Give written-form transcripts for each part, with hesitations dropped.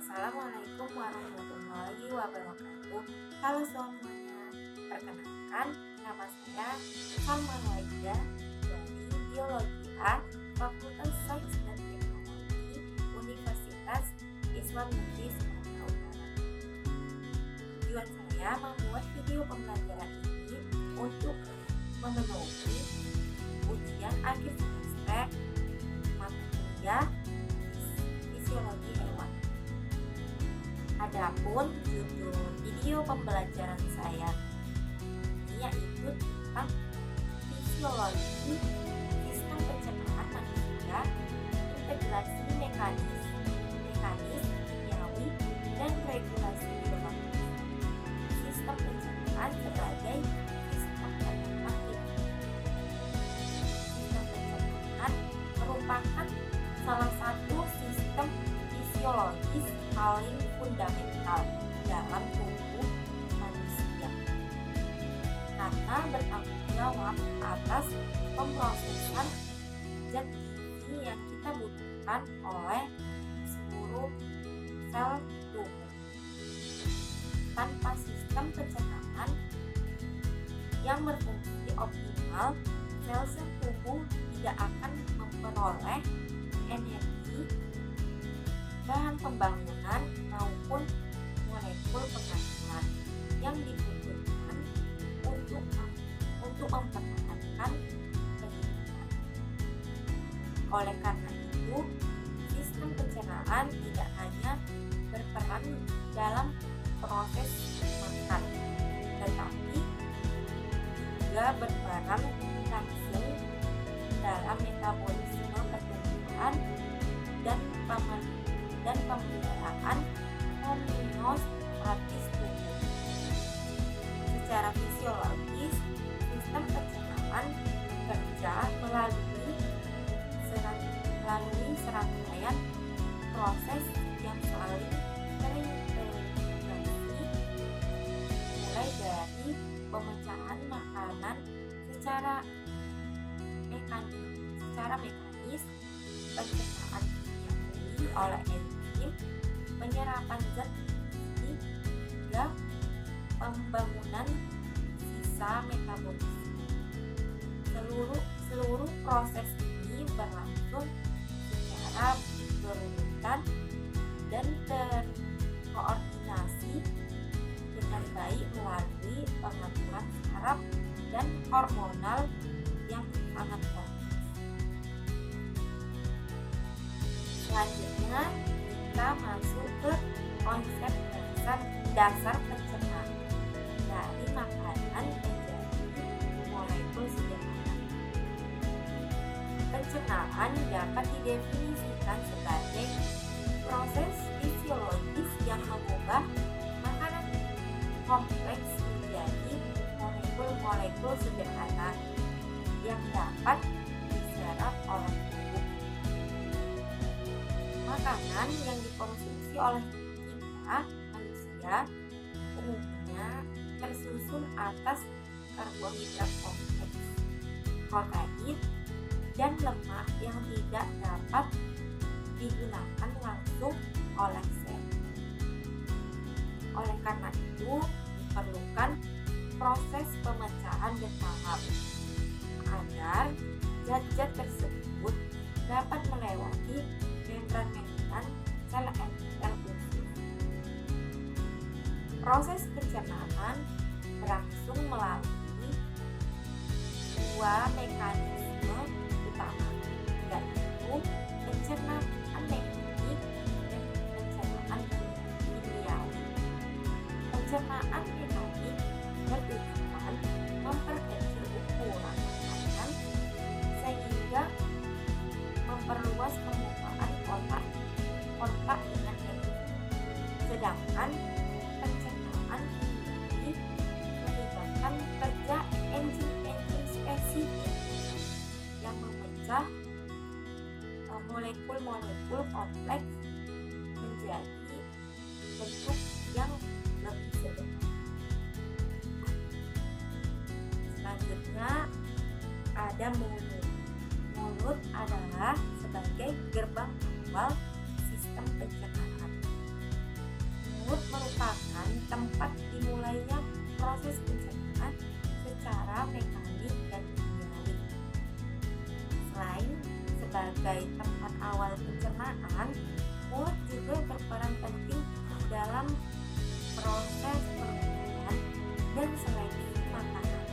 Assalamualaikum warahmatullahi wabarakatuh. Halo semuanya, perkenalkan nama saya Salma Waida dari Biologi A, Fakultas Sains dan Teknologi Universitas Islam Negeri Sumatera Utara. Tujuan saya membuat video pembelajaran ini untuk memenuhi ujian akhir semester mata kuliah fisiologi hewan. Adapun judul video pembelajaran saya yaitu tentang fisiologi sistem pencernaan manusia, integrasi mekanis kimiawi dan regulasi biologis, sistem pencernaan sebagai sistem pencernaan hidup. Sistem pencernaan merupakan salah satu sistem fisiologis paling fundamental dalam tubuh manusia karena bertanggung jawab atas pemrosesan zat gizi yang kita butuhkan oleh seluruh sel tubuh. Tanpa sistem pencernaan yang berfungsi optimal, sel-sel tubuh tidak akan memperoleh energi, bahan pembangunan maupun molekul pengaturan yang dibutuhkan untuk mempertahankan kehidupan. Oleh karena itu, sistem pencernaan tidak hanya berperan dalam proses makan, tetapi juga berperan langsung dalam metabolisme pertumbuhan dan pemeliharaan homeostatis tubuh. Secara fisiologis, sistem pencernaan bekerja melalui serangkaian proses yang saling terintegrasi, mulai dari pemecahan makanan secara mekanis, pencernaan kimiawi oleh enzim, penyerapan zat gizi, hingga pembangunan sisa metabolisme. Seluruh proses ini berlangsung secara berurutan dan terkoordinasi dengan baik melalui pengaturan saraf dan hormonal yang sangat kompleks. Selanjutnya kita masuk ke konsep dasar pencernaan dari makanan menjadi molekul sederhana. Pencernaan dapat didefinisikan sebagai proses fisiologis yang mengubah makanan kompleks menjadi molekul-molekul sederhana yang dapat diserap oleh tubuh. Makanan yang dikonsumsi oleh kita manusia umumnya tersusun atas karbohidrat kompleks, protein, dan lemak yang tidak dapat digunakan langsung oleh sel. Oleh karena itu, diperlukan proses pemecahan bertahap agar zat-zat tersebut dapat melewati membran sel endotel usus. Proses pencernaan berlangsung melalui dua mekanisme utama, yaitu pencernaan mekanik dan pencernaan kimiawi. Pencernaan mekanik bertujuan memperkecil ukuran makanan sehingga memperluas permukaan kontak dengan enzim. Sedangkan pencernaan kimiawi melibatkan kerja enzim-enzim spesifik yang memecah molekul-molekul kompleks menjadi bentuk yang lebih sederhana. Selanjutnya ada mulut. Mulut adalah sebagai gerbang awal sistem pencernaan. tempat dimulainya proses pencernaan secara mekanik dan kimiawi. Selain sebagai tempat awal pencernaan, mulut juga berperan penting dalam proses peredaran dan seleksi makanan.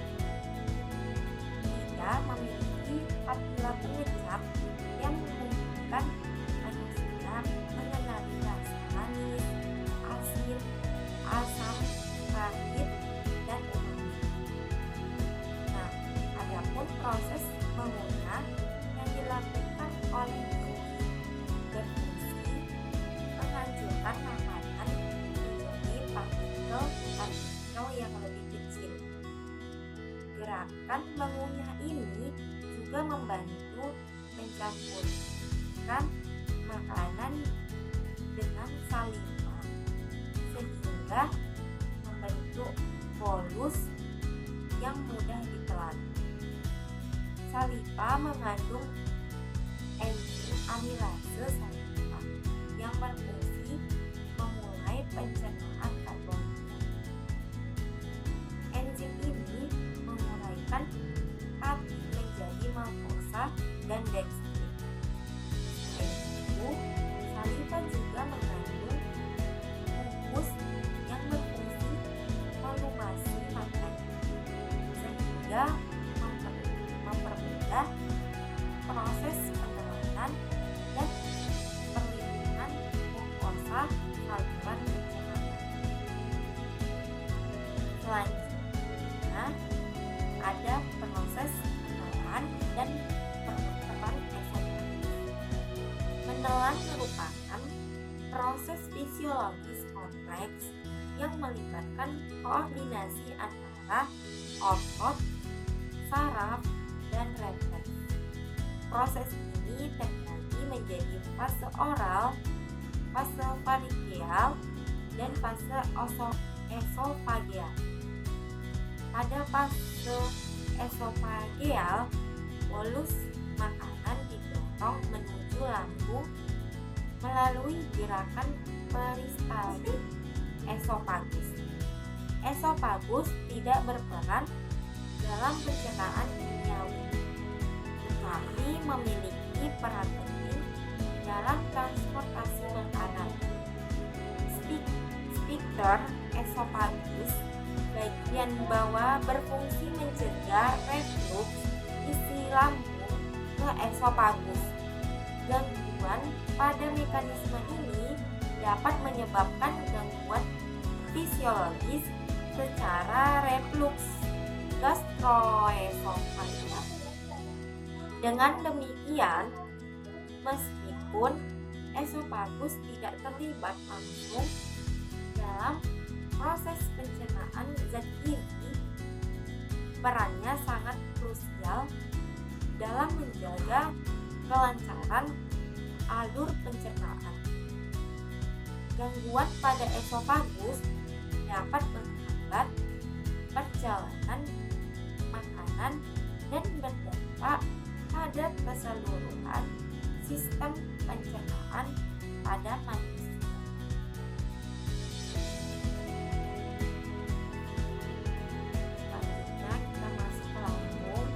Lidah memiliki papila pengecap yang memungkinkan manusia mengenali rasa manis, asin, asam, pahit, dan umami. Nah, adapun proses mengunyah yang dilakukan oleh gigi berfungsi menghancurkan makanan menjadi partikel yang lebih kecil. Gerakan mengunyah ini juga membantu mencampurkan makanan dengan saliva sehingga membentuk bolus yang mudah ditelan. Saliva mengandung enzim amilase saliva yang berfungsi memulai pencernaan karbohidrat. Enzim ini menguraikan api menjadi maltosa dan dextrin. Selain itu, saliva juga mengandung mukus yang berfungsi melumasi makanan sehingga mempermudah proses penelanan dan perlindungan mukosa saluran pencernaan. Selanjutnya ada proses menelan dan penutupan esofagis. Menelan merupakan proses fisiologis kompleks yang melibatkan koordinasi antara otot, saraf, dan refleks. Proses ini terbagi menjadi fase oral, fase faringeal, dan fase esofageal. Pada fase esofageal, bolus makanan didorong menuju lambung melalui gerakan peristaltik esofagus. Esofagus tidak berperan dalam pencernaan kimiawi, tetapi memiliki peran penting dalam transportasi makanan. Sphincter esofagus bagian bawah berfungsi mencegah refluks isi lambung ke esofagus. Gangguan pada mekanisme ini dapat menyebabkan gangguan fisiologis secara refluks gastroesofageal. Dengan demikian, meskipun esofagus tidak terlibat langsung dalam proses pencernaan zat gizi, perannya sangat krusial dalam menjaga kelancaran alur pencernaan. Gangguan pada esofagus dapat menghambat perjalanan makanan dan berdampak pada keseluruhan sistem pencernaan pada manusia. Selanjutnya kita masuk ke lambung.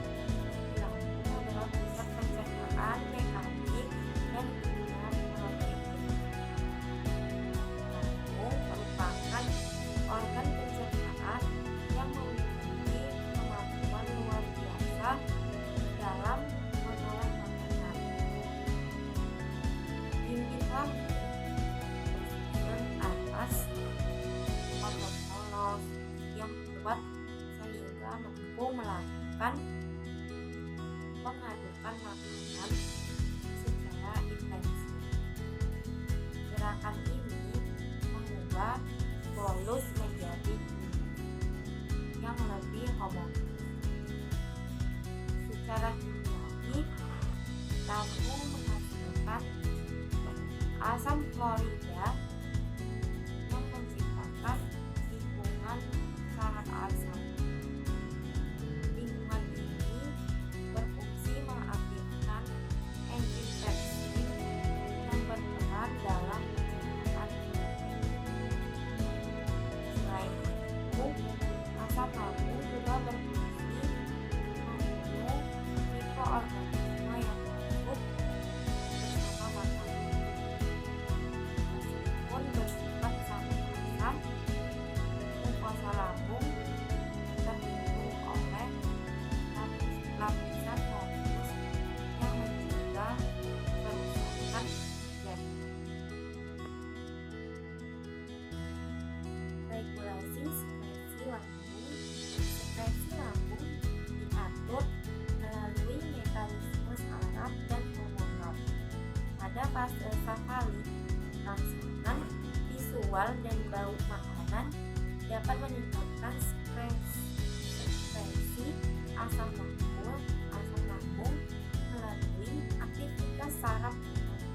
Lambung adalah pusat pencernaan mekanik dan kimia protein. Lambung merupakan organ pencernaan yang memiliki kemampuan luar biasa dalam mengolah makanan. Dinding lambung bersusun atas otot polos yang kuat sehingga mampu melakukan pengadukan makanan secara intensif. Gerakan ini mengubah bolus menjadi yang lebih homogen. Secara kimiawi, lambung menghasilkan asam klorida yang menciptakan lingkungan sangat asam. Lingkungan ini berfungsi mengaktifkan enzim pepsin yang berperan dalam pencernaan protein. visual dan bau makanan dapat meningkatkan sekresi asam lambung melalui aktivitas saraf timus.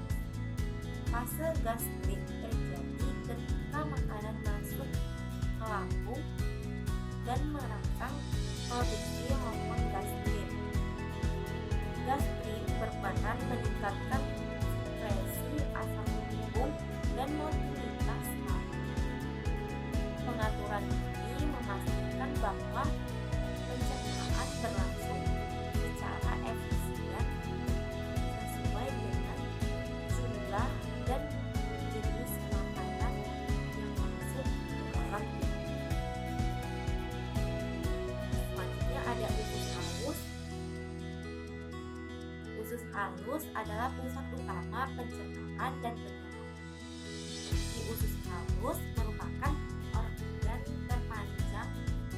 Fase gastrik terjadi ketika makanan masuk ke lambung dan merangsang produksi hormon gastrin. Gastrin berperan meningkatkan sekresi asam lambung dan motilitas lambung. Pengaturan ini memastikan bahwa pencernaan berlangsung secara efisien sesuai dengan jumlah dan jenis makanan yang masuk ke dalam tubuh. Selanjutnya ada usus halus. Usus halus adalah pusat utama pencernaan dan penyerapan. Di usus halus merupakan organ terpanjang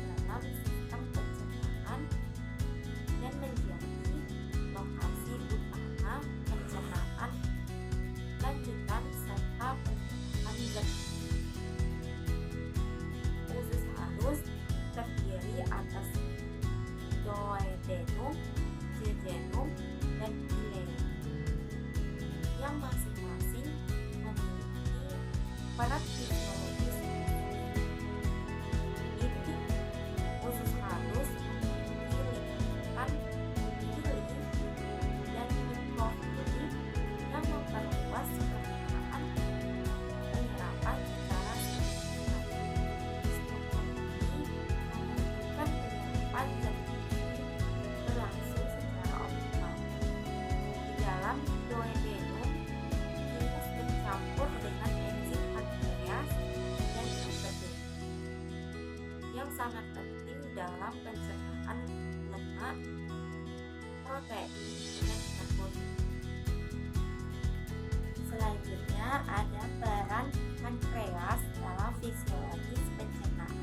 dalam sistem pencernaan dan menjadi lokasi utama pencernaan lanjutan serta pencernaan zat. Usus halus terdiri atas duodenum, jejunum, dan ileum yang masing-masing memiliki peran fisiologis. Inti usus halus memiliki lingkaran hili dan mikrofili yang memperluas permukaan penyerapan secara signifikan. Struktur ini memungkinkan penyerapan zat berlangsung secara optimal. Di dalam duodenum, timus bercampur dengan enzim pankreas dan empedu yang sangat penting dalam pencernaan lemak, protein, dan karbon. Selanjutnya ada peran pankreas dalam fisiologis pencernaan.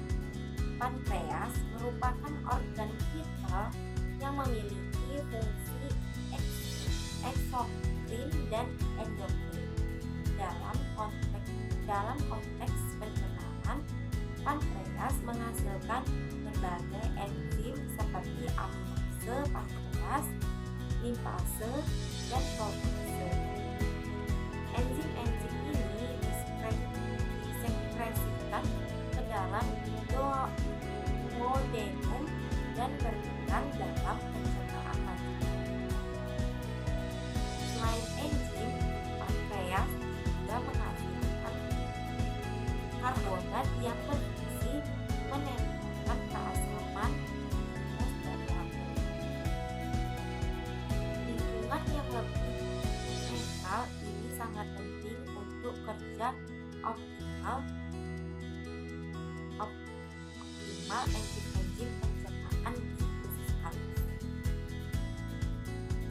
Pankreas merupakan organ vital yang memiliki fungsi eksokrin dan endokrin. Dalam konteks pencernaan, pankreas menghasilkan berbagai enzim seperti amilase pankreas, limpase, dan protase. Enzim-enzim ini disekresikan ke dalam duodenum dan berperan dalam pencernaan lanjutan. Selain enzim, pankreas juga menghasilkan karbonat yang berfungsi menempelkan keasaman timus dan lambung. Lingkungan yang lebih netral ini sangat penting untuk kerja optimal enzim-enzim pencernaan di usus halus.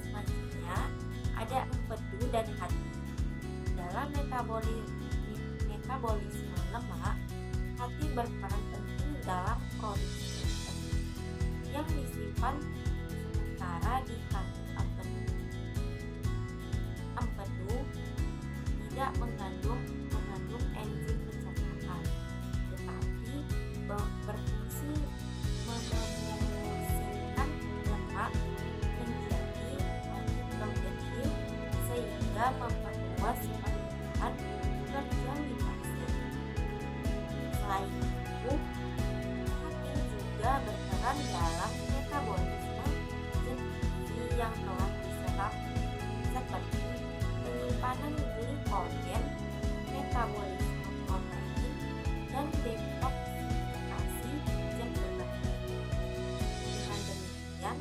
Selanjutnya ada empedu dan hati. Dalam metabolisme lemak, hati berperan penting dalam produksi empedu yang disimpan sementara di kandung empedu. Empedu tidak mengandung enzim pencernaan, tetapi berfungsi mememulsikan lemak menjadi partikel kecil sehingga memperluas penggunaan kerja lipase. Selain itu, hati juga berperan dalam metabolisme zat gizi yang telah diserap seperti penyimpanan glikogen, metabolisme protein, dan detoksifikasi zat berbahaya. Dengan demikian,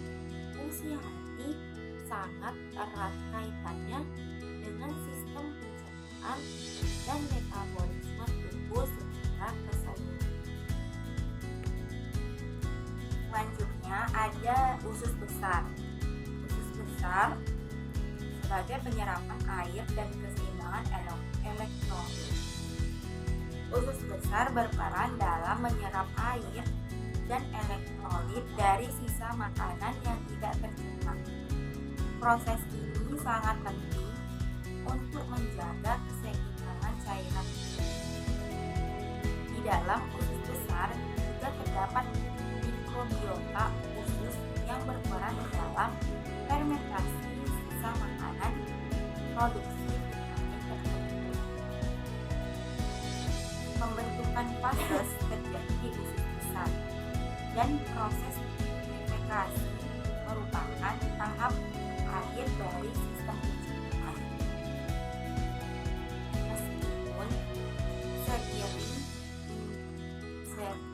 fungsi hati sangat erat kaitannya dengan sistem pencernaan dan metabolisme tubuh secara keseluruhan. Selanjutnya ada usus besar. Usus besar sebagai penyerapan air dan keseimbangan elektrolit. Usus besar berperan dalam menyerap air dan elektrolit dari sisa makanan yang tidak tercerna. Proses ini sangat penting untuk menjaga keseimbangan cairan tubuh. dalam usus besar juga terdapat mikrobiota usus yang berperan dalam fermentasi sisa makanan, produksi vitamin tertentu. Pembentukan fases terjadi di usus besar dan proses defekasi merupakan tahap akhir dari sistem pencernaan.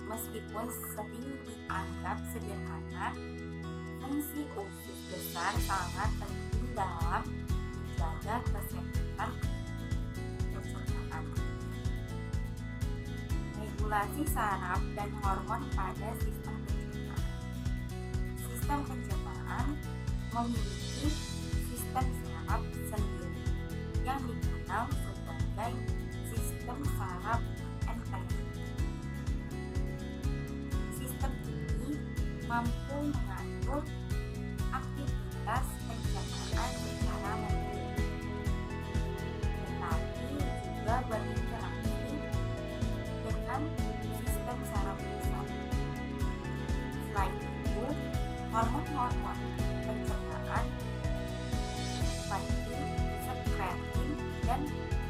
Meskipun sering dianggap sederhana, fungsi usus besar sangat penting dalam menjaga kesehatan pencernaan. Regulasi saraf dan hormon pada sistem pencernaan. Sistem pencernaan memiliki sistem saraf sendiri yang dikenal sebagai sistem saraf enterik. Sistem ini mampu mengatur aktivitas pencernaan secara mandiri, tetapi juga berinteraksi dengan sistem saraf pusat. Selain itu, hormon-hormon pencernaan seperti sekretin dan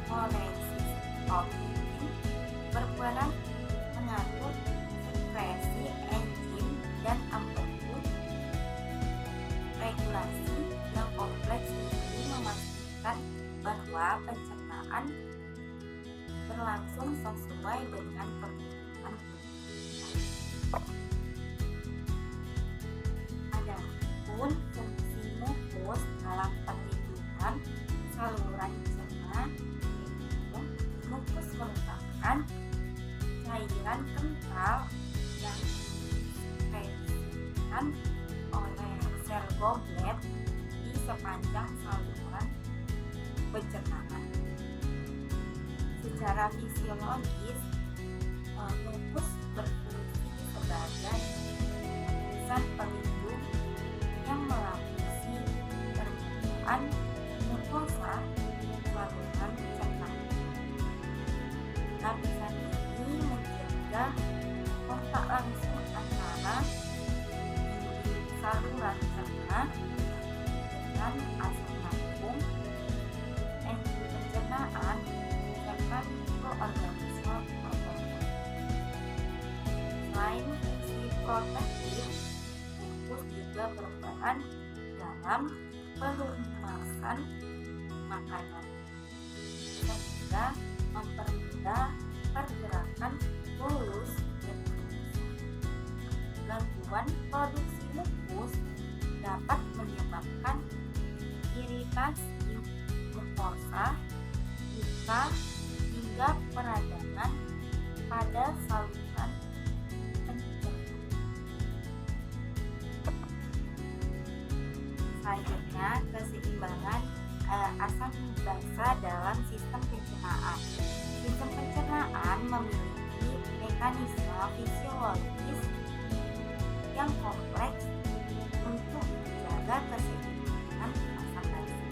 kolesitokin berperan mengatur sekresi enzim dan amputut. Regulasi yang kompleks ini memastikan bahwa pencernaan berlangsung sesuai dengan kebutuhan tubuh. Adapun fungsi mukus dalam perlindungan saluran cerna, yaitu mukus merupakan cairan kental yang disekresikan oleh sel goblet di sepanjang saluran pencernaan. Secara fisiologis, mukus berfungsi sebagai lapisan pelindung yang melapisi permukaan mukosa saluran cerna. Lapisan ini menjaga kontak langsung antara saluran cerna dengan asam lambung, enzim pencernaan, serta mikroorganisme organ. Selain fungsi protektif, mukus juga berperan dalam pelumasan makanan, sehingga mempermudah pergerakan bolus dan gangguan produksi mukus dapat menyebabkan iritasi mukosa, luka, hingga peradangan pada saluran pencernaan. Selanjutnya, keseimbangan asam basa dalam sistem pencernaan. Sistem pencernaan memiliki mekanisme fisiologis yang kompleks untuk menjaga keseimbangan asam basa.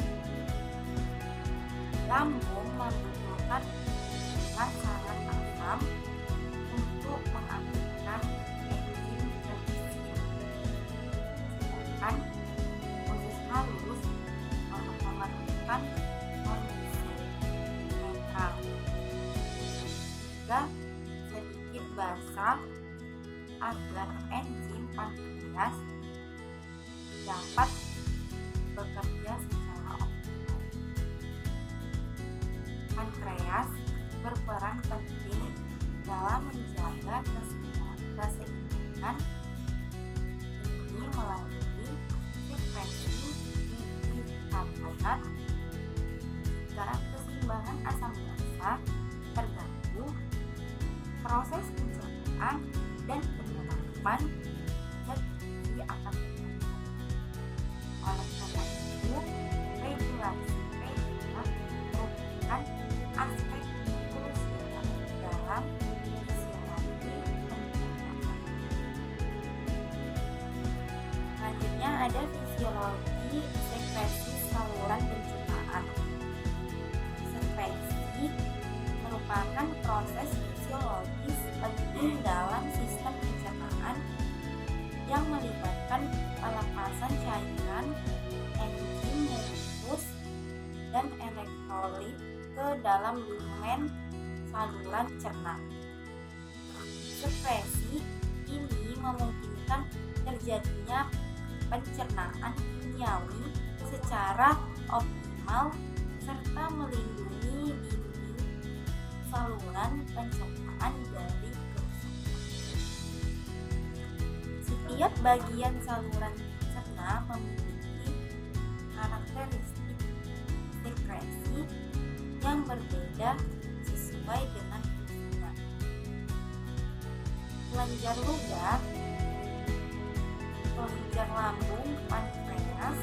Lambung membutuhkan sangat asam untuk mengaktifkan enzim trypsin, sedangkan usus halus memerlukan kondisi netral juga sedikit basah agar enzim pankreas dapat bekerja secara optimal. Pankreas berperan penting dalam menjaga keseimbangan ini melalui sekresi bikarbonat. Jika keseimbangan asam basa terganggu, proses pencernaan dan penyerapan zat gizi akan terganggu. Oleh karena itu, regulasi pH merupakan aspek krusial dalam fisiologi pencernaan. Selanjutnya ada fisiologi sekresi saluran pencernaan. Sekresi merupakan proses fisiologis dalam sistem pencernaan yang melibatkan pelepasan cairan, enzim memufus, dan elektrolit ke dalam lumen saluran cerna. Sekresi ini memungkinkan terjadinya pencernaan kimiawi secara optimal serta melindungi dinding saluran pencernaan dari kerusakan. Setiap bagian saluran cerna memiliki karakteristik sekresi yang berbeda sesuai dengan fungsinya. Kelenjar ludah, kelenjar lambung pankreas,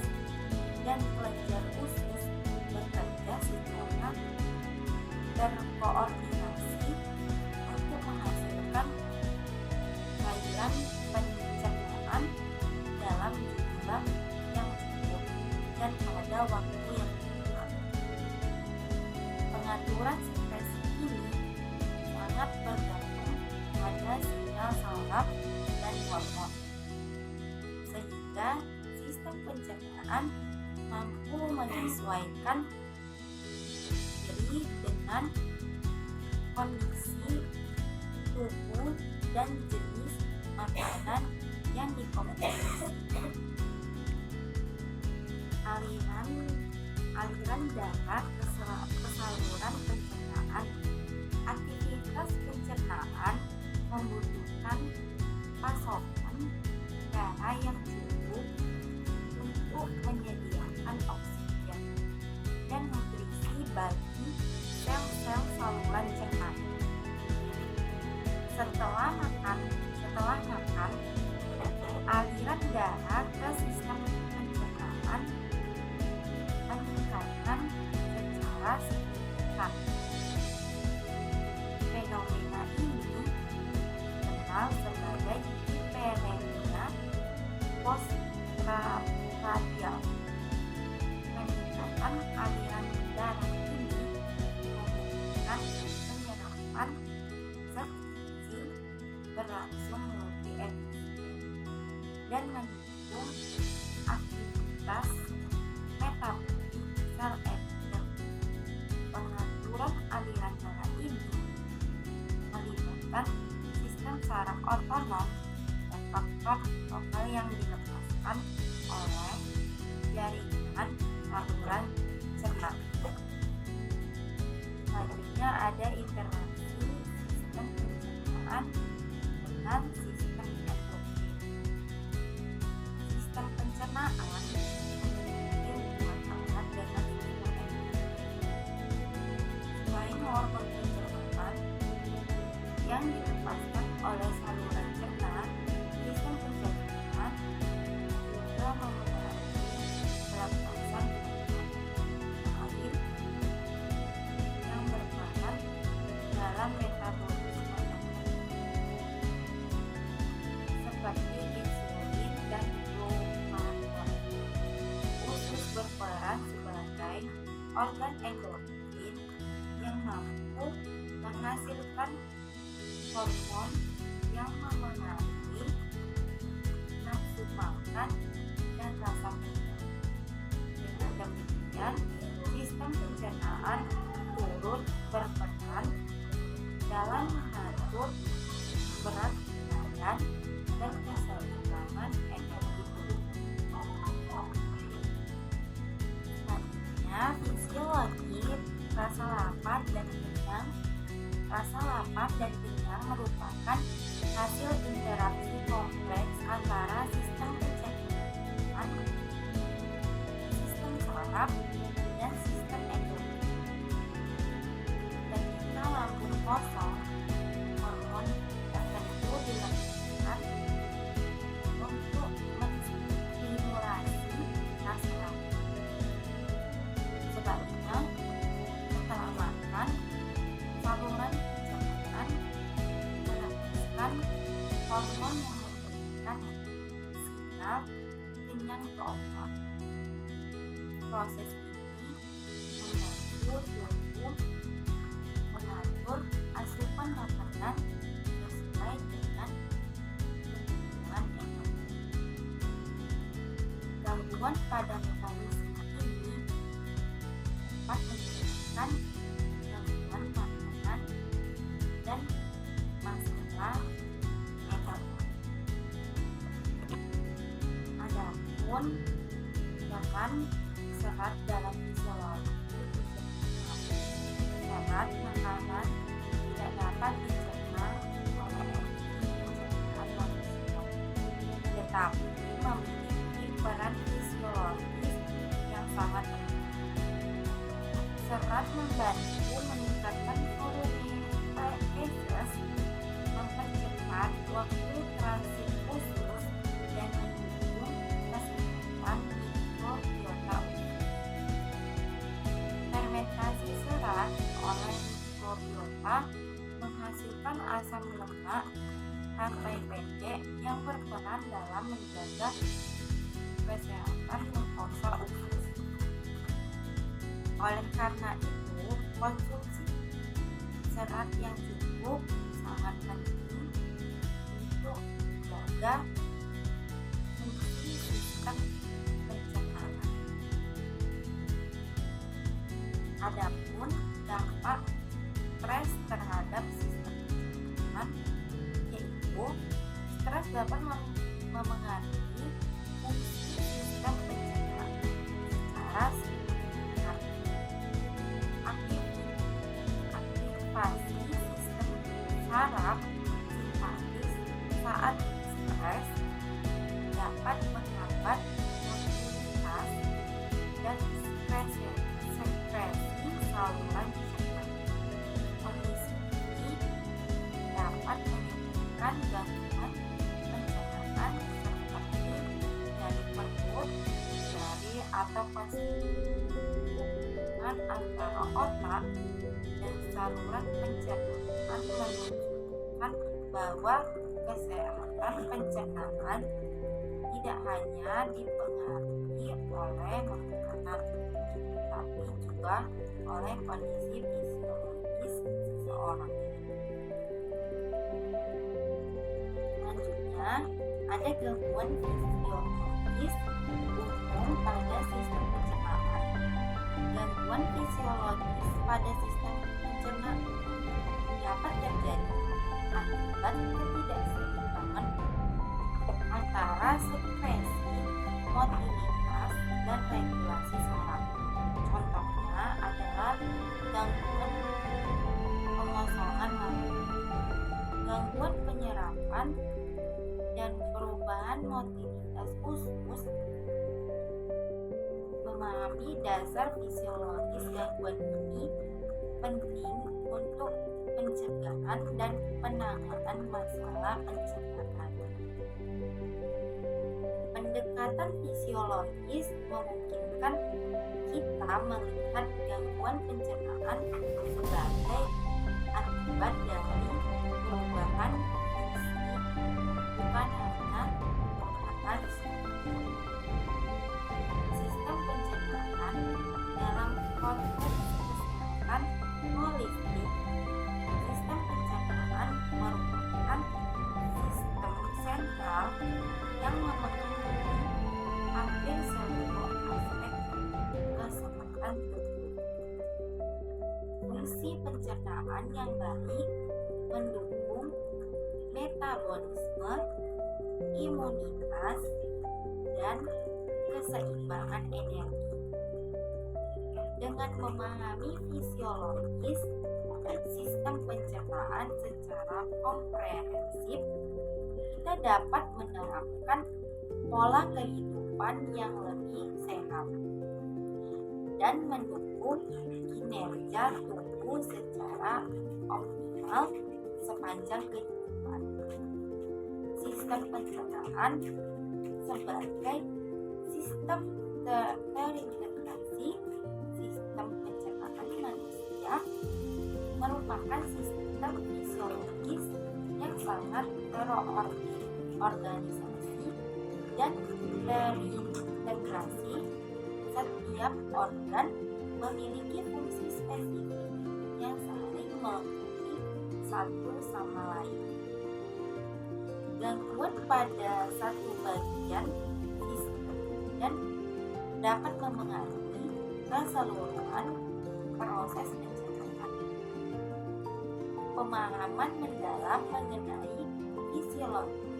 dan kelenjar usus bekerja secara terkoordinasi untuk menghasilkan cairan pencernaan dalam jumlah yang cukup dan pada waktu yang tepat. Pengaturan sekresi ini sangat bergantung pada sinyal saraf dan hormon, sehingga sistem pencernaan mampu menyesuaikan diri dengan kondisi tubuh dan jenis makanan yang dikonsumsi. Aliran darah ke saluran pencernaan. Aktivitas pencernaan membutuhkan pasokan darah yang cukup untuk menyediakan oksigen dan nutrisi bagi sel-sel saluran cerna. Setelah makan, aliran darah ke sistem pencernaan meningkatkan secara signifikan. Fenomena ini dikenal sebagai hiperemia postprandial. Peningkatan aliran darah ini memungkinkan penyerapan zat gizi berlangsung lebih efisien dan mendukung aktivitas metabolik sel endot. Pengaturan aliran darah ini melibatkan sistem saraf otonom dan faktor lokal yang dilepaskan oleh jaringan saluran cerna. Selanjutnya ada interaksi sistem pencernaan dengan sistem endokrin. Sistem pencernaan memiliki hubungan erat dengan sistem endokrin. Selain hormon pencernaan yang dilepaskan oleh saluran cerna, sistem pencernaan juga memengaruhi pelepasan air yang berperan dalam metabolisme seperti insulin dan glukagon. Usus berperan sebagai organ endokrin yang mampu menghasilkan hormon yang memengaruhi nafsu makan dan rasa kenyang. Dengan demikian, sistem pencernaan turut berperan dalam mengatur berat badan dan keseimbangan energi tubuh. Selanjutnya, fisiologi rasa lapar dan kenyang. Rasa lapar dan kenyang merupakan hasil interaksi kompleks antara sistem pencernaan, sistem saraf, dan sistem endokrin. Ketika lambung kosong, hormon tertentu dilepaskan untuk menstimulasi rasa lapar. Sebaliknya, setelah makan, saluran pencernaan melepaskan hormon yang memberikan sinyal kenyang ke otak. Proses ini membantu tubuh mengatur asupan makanan sesuai Gangguan pada metabolisme ini dapat menyebabkan gangguan makanan dan masalah metabolik. Adapun dengan serat dalam fisiologi, serat makanan tidak dapat dicerna oleh pencernaan manusia, tetapi memiliki peran fisiologis yang sangat penting. Serat membantu meningkatkan volume feses, mempercepat waktu transit usus, dan mendukung kesehatan mikrobiota usus. Fermentasi serat oleh mikrobiota menghasilkan asam lemak rantai pendek yang berperan dalam menjaga kesehatan glukosa usus. Oleh karena itu, konsumsi serat yang cukup sangat penting untuk menjaga fungsi sistem pencernaan. Adapun dampak stres terhadap sistem pencernaan, yaitu stres dapat memengaruhi fungsi sistem pencernaan secara signifikan. Aktivasi sistem saraf simpatis saat stres dapat menghambat mobilitas dan sekresi saluran cerna. Kondisi ini dapat menyebabkan gangguan pencernaan seperti dari perut, jari, atau hubungan antara otak dan saluran pencernaan menunjukkan bahwa kesehatan pencernaan tidak hanya dipengaruhi oleh makanan, tapi juga oleh kondisi fisiologis seseorang. Selanjutnya, ada gangguan fisiologis umum pada sistem pencernaan. Gangguan fisiologis pada sistem pencernaan dapat terjadi akibat ketidakseimbangan antara sekresi, motilitas, dan regulasi saraf. Contohnya adalah gangguan pengosongan lambung, gangguan penyerapan, dan perubahan motilitas usus. Memahami dasar fisiologis gangguan ini penting untuk pencegahan dan penanganan masalah pencernaan. Pendekatan fisiologis memungkinkan kita melihat gangguan pencernaan sebagai akibat dari perubahan fungsi, bukan hanya makanan. Sistem pencernaan dalam konteks kesehatan holistik. Sistem pencernaan merupakan sistem sentral yang memenuhi hampir seluruh aspek kesehatan tubuh. Fungsi pencernaan yang baik mendukung metabolisme, imunitas, dan keseimbangan energi. Dengan memahami fisiologis sistem pencernaan secara komprehensif, kita dapat menerapkan pola kehidupan yang lebih sehat dan mendukung kinerja tubuh secara optimal sepanjang kehidupan. Sistem pencernaan sebagai sistem terintegrasi sistem pencernaan manusia merupakan sistem fisiologis yang sangat terorganisasi dan terintegrasi. Setiap organ memiliki fungsi spesifik yang saling melengkapi satu sama lain. Gangguan pada satu bagian sistem dan dapat memengaruhi keseluruhan proses pencernaan. Pemahaman mendalam mengenai fisiologi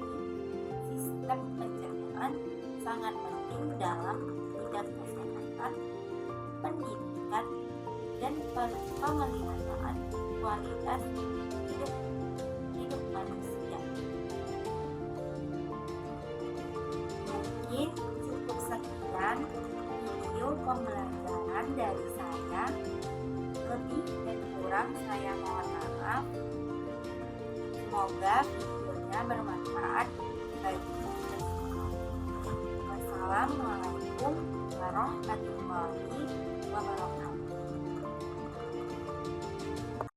sistem pencernaan sangat penting dalam bidang kesehatan, pendidikan, dan pemeliharaan kualitas hidup manusia. Mungkin cukup sekian video pembelajaran dari saya. Lebih dan kurang saya mohon maaf. Semoga videonya bermanfaat bagi kita semua. Wassalamualaikum